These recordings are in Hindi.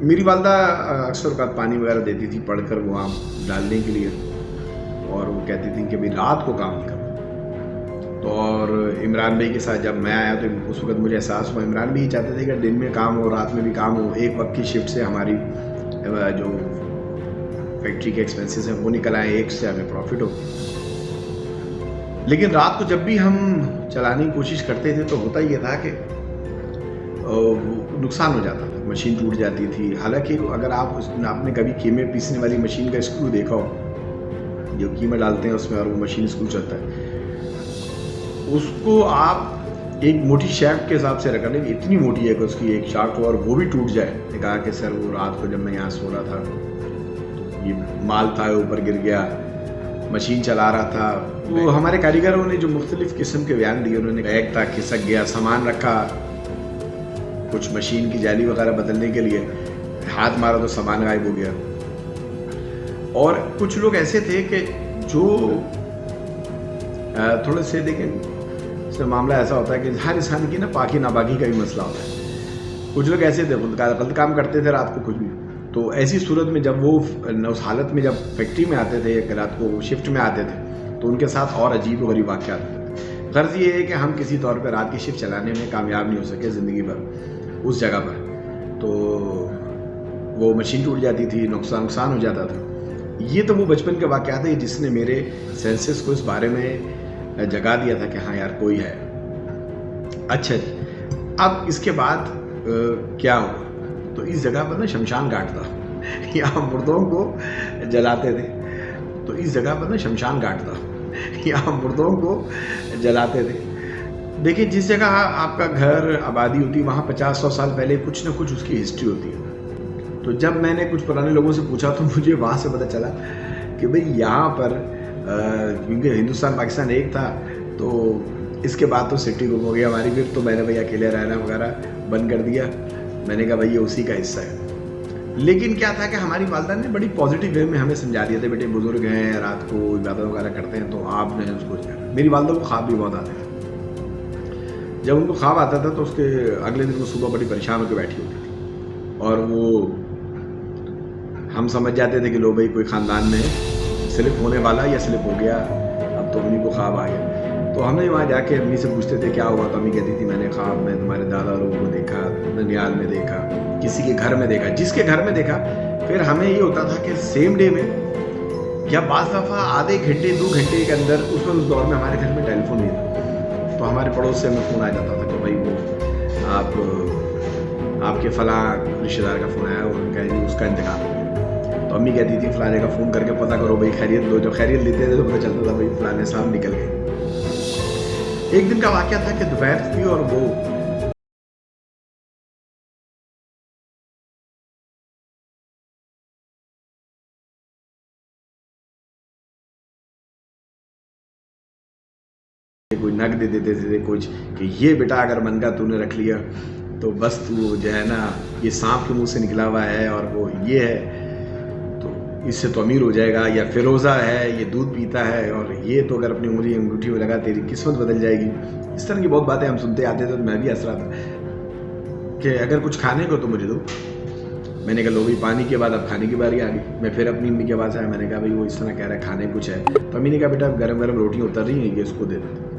मेरी वालदा अक्सर औक़ात पानी वगैरह देती थी पढ़कर वो आम डालने के लिए, और वो कहती थी कि भाई रात को काम नहीं करना। तो और इमरान भाई के साथ जब मैं आया तो उस वक़्त मुझे एहसास हुआ इमरान भी चाहते थे कि दिन में काम हो रात में भी काम हो, एक वक्त की शिफ्ट से हमारी जो फैक्ट्री के एक्सपेंसेस हैं वो निकल आए, एक से हमें प्रॉफिट हो। लेकिन रात को जब भी हम चलाने की कोशिश करते थे तो होता ये था कि नुकसान हो जाता था, मशीन टूट जाती थी। हालांकि अगर आपने कभी कीमे पीसने वाली मशीन का स्क्रू देखा हो, जो कीमे डालते हैं उसमें और वो मशीन स्क्रू चलता है, उसको आप एक मोटी शैफ्ट के हिसाब से रखा नहीं, इतनी मोटी है कि उसकी एक शाफ्ट हो और वो भी टूट जाए। ने कहा कि सर वो रात को जब मैं यहाँ सो रहा था तो ये माल था ऊपर गिर गया, मशीन चला रहा था। तो हमारे कारीगरों ने जो मुख्तलिफ किस्म के बयान दिए, उन्होंने बैग था खिसक गया, सामान रखा, कुछ मशीन की जाली वगैरह बदलने के लिए हाथ मारा तो सामान गायब हो गया। और कुछ लोग ऐसे थे कि जो थोड़े से देखें मामला ऐसा होता है कि हर इंसान की ना पाकी नापाकी का भी मसला होता है। कुछ लोग ऐसे थे गलत काम करते थे रात को कुछ भी। तो ऐसी सूरत में जब वो उस हालत में जब फैक्ट्री में आते थे, रात को शिफ्ट में आते थे, तो उनके साथ और अजीब व गरीब वाक़यात होते थे। गर्ज ये है कि हम किसी तौर पर रात की शिफ्ट चलाने में कामयाब नहीं हो सके ज़िंदगी भर उस जगह पर। तो वो मशीन टूट जाती थी, नुकसान हो जाता था। ये तो वो बचपन के वाक़यात है जिसने मेरे सेंसेस को इस बारे में जगा दिया था कि हाँ यार कोई है। अच्छा जी, अब इसके बाद क्या हुआ? तो इस जगह पर ना शमशान घाट था, यहाँ मुर्दों को जलाते थे। तो इस जगह पर ना शमशान घाट था, यहाँ मुर्दों को जलाते थे। देखिए, जिस जगह आपका घर आबादी होती है वहाँ 50-100 साल पहले कुछ ना कुछ उसकी हिस्ट्री होती है। तो जब मैंने कुछ पुराने लोगों से पूछा तो मुझे वहाँ से पता चला कि भाई यहाँ पर क्योंकि हिंदुस्तान पाकिस्तान एक था, तो इसके बाद तो सिटी गुम हो गया हमारी। फिर तो मैंने भाई अकेले रहना वगैरह बंद कर दिया। मैंने कहा भाई ये उसी का हिस्सा है। लेकिन क्या था कि हमारी वालदा ने बड़ी पॉजिटिव वे में हमें समझा दिया था, बेटे बुजुर्ग हैं, रात को इबादत वगैरह करते हैं, तो आपने उसको करना। मेरी वालदा को ख्वाब भी बहुत आते थे। जब उनको ख्वाब आता था तो उसके अगले दिन वो सुबह बड़ी परेशान होकर बैठी होती थी, और वो हम समझ जाते थे कि लो भाई कोई ख़ानदान में स्लिप होने वाला या स्लिप हो गया, अब तो उन्हीं को ख्वाब आ गया। तो हमने वहाँ जाके अम्मी से पूछते थे क्या हुआ, तो अम्मी कहती थी मैंने ख्वाब में तुम्हारे दादा लोगों को देखा, ननियाल में देखा, किसी के घर में देखा, जिसके घर में देखा। फिर हमें ये होता था कि सेम डे में या बाज़ दफ़ा आधे घंटे 2 घंटे के अंदर, उस दौर में हमारे घर में टेलीफोन नहीं था, तो हमारे पड़ोस से हमें फ़ोन आ जाता था कि भाई वो आपके फ़लाँ रिश्तेदार का फ़ोन आया, उन्होंने कहा जी उसका इंतकाल हो गया। तो अम्मी कहती थी फलाने का फ़ोन करके पता करो भाई खैरियत लो। जब खैरियत लेते थे तो पता चलता था भाई फलाने साहब निकल गए। एक दिन का वाक़या था कि दोपहर थी और वो कोई नग दे देते थे कुछ कि ये बेटा अगर मन का तूने रख लिया तो बस तू जो है ना ये सांप के मुंह से निकला हुआ है और वो ये है तो इससे तो अमीर हो जाएगा, या फिरोज़ा है ये दूध पीता है और ये तो अगर अपनी उंगली अंगूठी में लगा तेरी किस्मत बदल जाएगी। इस तरह की बहुत बातें हम सुनते आते थे। तो मैं भी हंस रहा था कि अगर कुछ खाने को तो मुझे दो। मैंने कहा लो भाई पानी के बाद अब खाने की बारी आ गई। मैं फिर अपनी अम्मी के पास आया, मैंने कहा भाई वो इस तरह कह रहा है खाने कुछ है। तो अम्मी ने कहा बेटा गरम गरम रोटियाँ उतर रही हैं, ये उसको दे देते।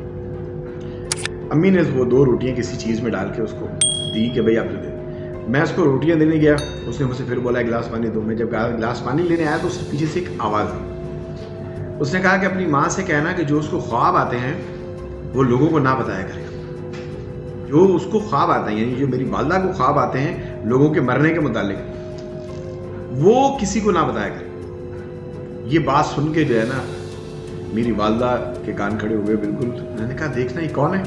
अम्मी ने वो 2 रोटियाँ किसी चीज़ में डाल के उसको दी कि भाई आप दे। मैं उसको रोटियाँ देने गया, उसने मुझसे फिर बोला एक गिलास पानी दो। मैं जब गिलास पानी लेने आया तो उसके पीछे से एक आवाज़ आई। उसने कहा कि अपनी माँ से कहना कि जो उसको ख्वाब आते हैं वो लोगों को ना बताया करेगा। जो उसको ख्वाब आते हैं, यानी जो मेरी वालदा को ख्वाब आते हैं लोगों के मरने के मुतालिक, वो किसी को ना बताया करें। ये बात सुन के जो है ना मेरी वालदा के कान खड़े हुए बिल्कुल। मैंने कहा देखना ये कौन है?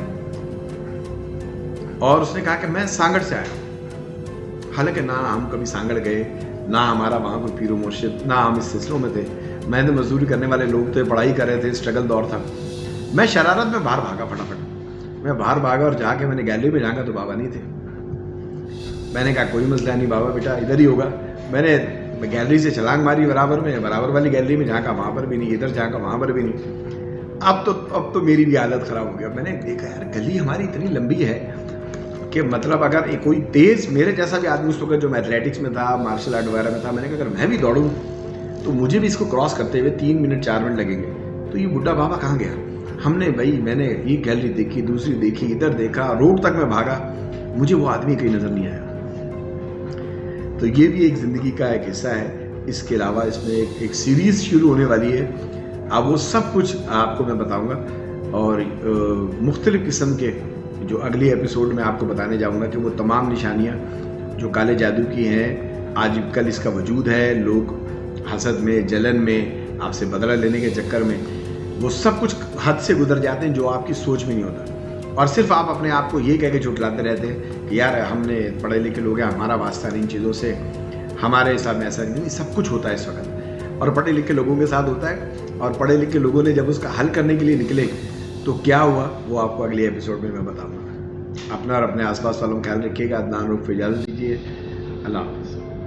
और उसने कहा कि मैं सांगड़ से आया हूँ। हालांकि ना हम कभी सांगड़ गए, ना हमारा वहाँ कोई पीरो मुर्शिद, ना हम इस सिलसिलों में थे। मेहनत मजदूरी करने वाले लोग थे, पढ़ाई कर रहे थे, स्ट्रगल दौर था। मैं शरारत में बाहर भागा फटाफट। मैं बाहर भागा और जाके मैंने गैलरी में झांका तो बाबा नहीं थे। मैंने कहा कोई मसला नहीं बाबा, बेटा इधर ही होगा। मैंने गैलरी से छलांग मारी बराबर वाली गैलरी में झांका, वहाँ पर भी नहीं, इधर झांका वहाँ पर भी नहीं। अब तो मेरी भी हालत ख़राब हो गया। मैंने देखा यार गली हमारी इतनी लंबी है कि मतलब अगर कोई तेज़ मेरे जैसा भी आदमी उस वक्त जो एथलेटिक्स में था, मार्शल आर्ट वगैरह में था, मैंने कहा अगर मैं भी दौड़ूँ तो मुझे भी इसको क्रॉस करते हुए 3 मिनट 4 मिनट लगेंगे, तो ये बुढ़ा बाबा कहाँ गया? मैंने एक गैलरी देखी, दूसरी देखी, इधर देखा, रोड तक मैं भागा, मुझे वो आदमी कहीं नज़र नहीं आया। तो ये भी एक ज़िंदगी का एक हिस्सा है। इसके अलावा इसमें एक सीरीज़ शुरू होने वाली है, अब वो सब कुछ आपको मैं बताऊंगा, और मुख्तलिफ़ किस्म के जो अगले एपिसोड में आपको बताने जाऊंगा कि वो तमाम निशानियां जो काले जादू की हैं, आज कल इसका वजूद है, लोग हसद में, जलन में, आपसे बदला लेने के चक्कर में वो सब कुछ हद से गुजर जाते हैं जो आपकी सोच में नहीं होता, और सिर्फ आप अपने आप को ये कह के झुठलाते रहते हैं कि यार हमने पढ़े लिखे लोग हैं, हमारा वास्ता नहीं इन चीज़ों से, हमारे हिसाब में ऐसा नहीं। सब कुछ होता है इस वक्त, और पढ़े लिखे लोगों के साथ होता है, और पढ़े लिखे लोगों ने जब उसका हल करने के लिए निकले तो क्या हुआ वो आपको अगले एपिसोड में मैं बताऊंगा। अपना और अपने आसपास वालों का ख्याल रखिएगा। अदनान रुख को इजाज़त दीजिए। अल्लाह हाफ़िज़।